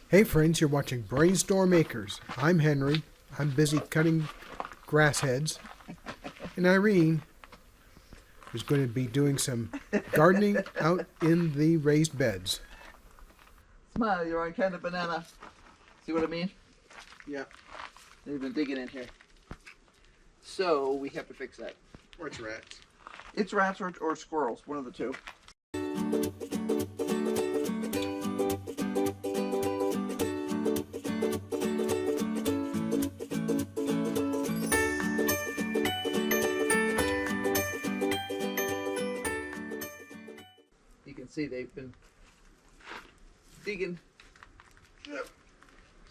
Hey friends, you're watching BrainStormAcres. I'm Henry. I'm busy cutting grass heads. And Irene is going to be doing some gardening out in the raised beds. Smile, you're on kind of banana. See what I mean? Yeah. They've been digging in here. So we have to fix that. Or it's rats. It's rats or squirrels, one of the two. You can see they've been digging. Yep.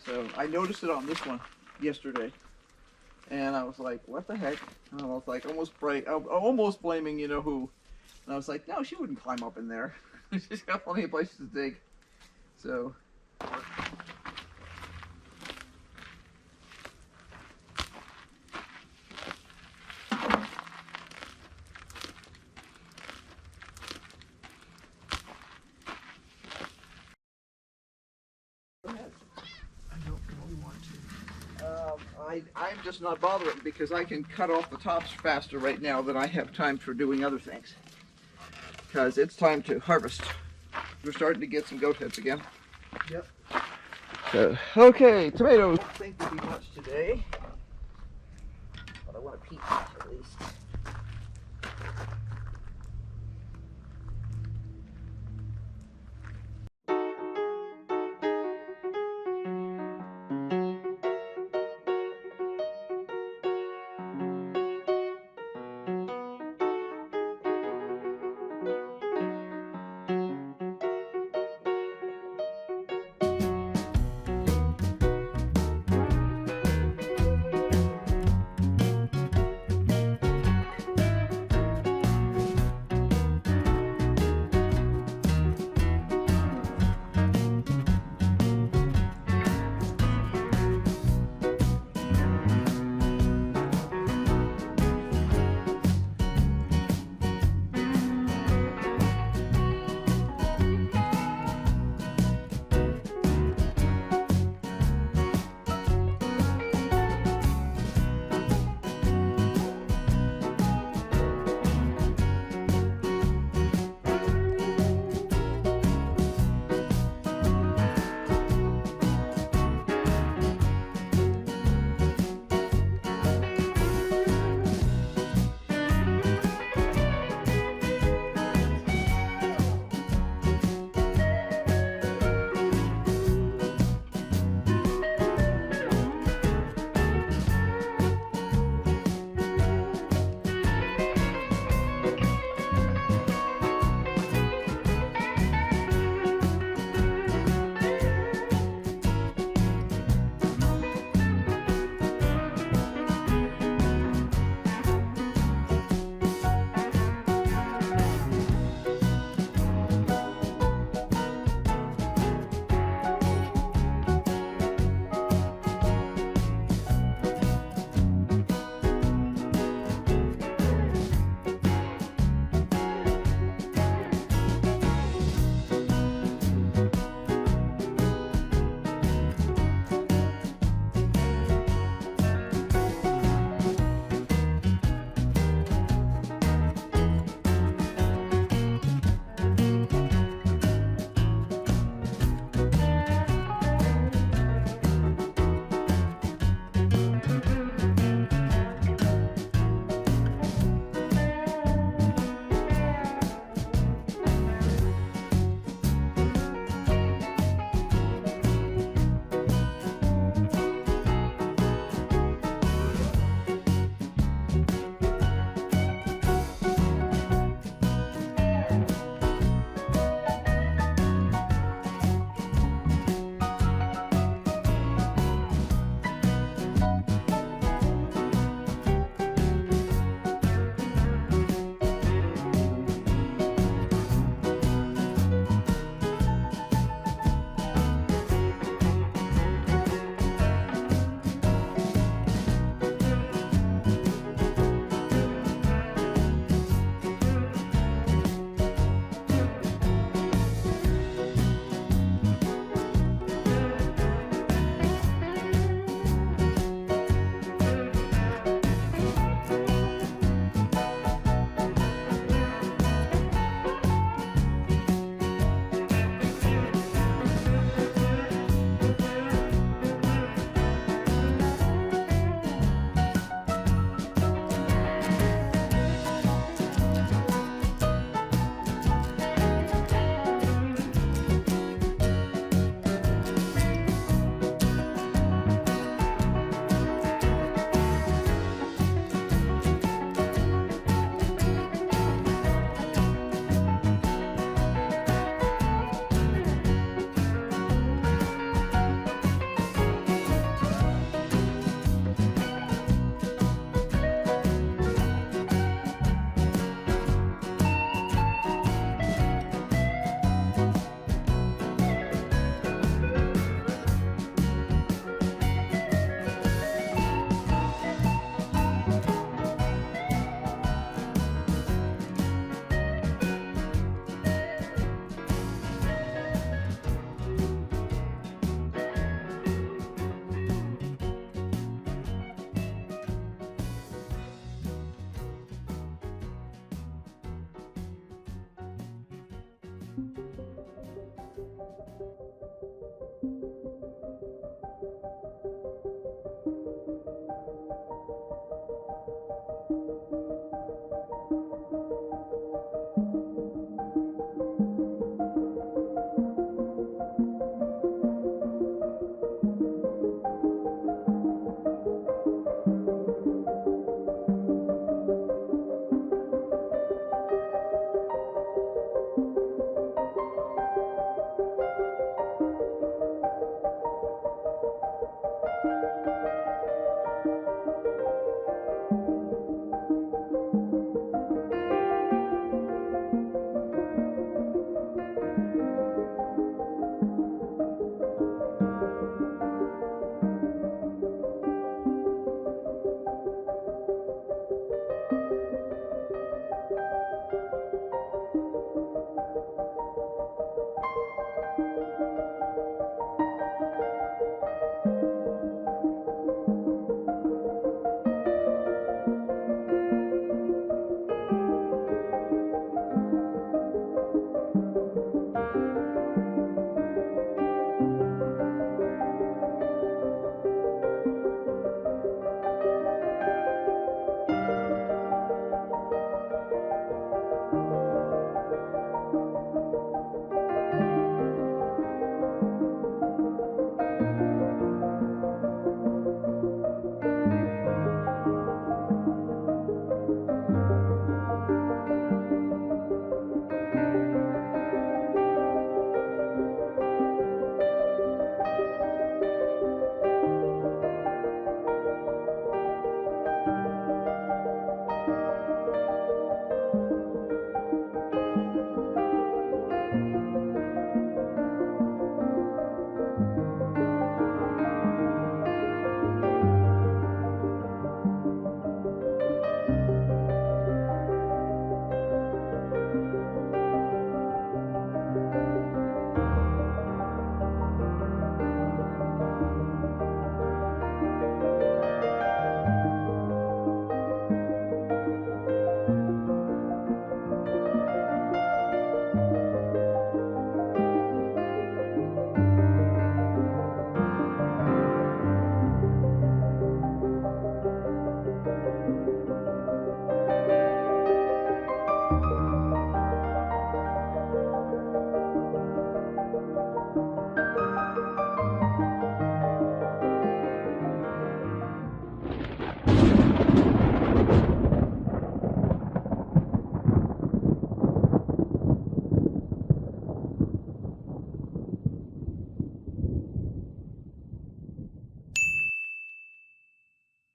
So I noticed it on this one yesterday, and I was like, "What the heck?" And I was like, almost blaming you know who. And I was like, "No, she wouldn't climb up in there. She's got plenty of places to dig." So. I'm just not bothering because I can cut off the tops faster right now than I have time for doing other things. Because it's time to harvest. We're starting to get some goat heads again. Yep. So, okay, tomatoes. I don't think there'll be much today, but I want a peek at least.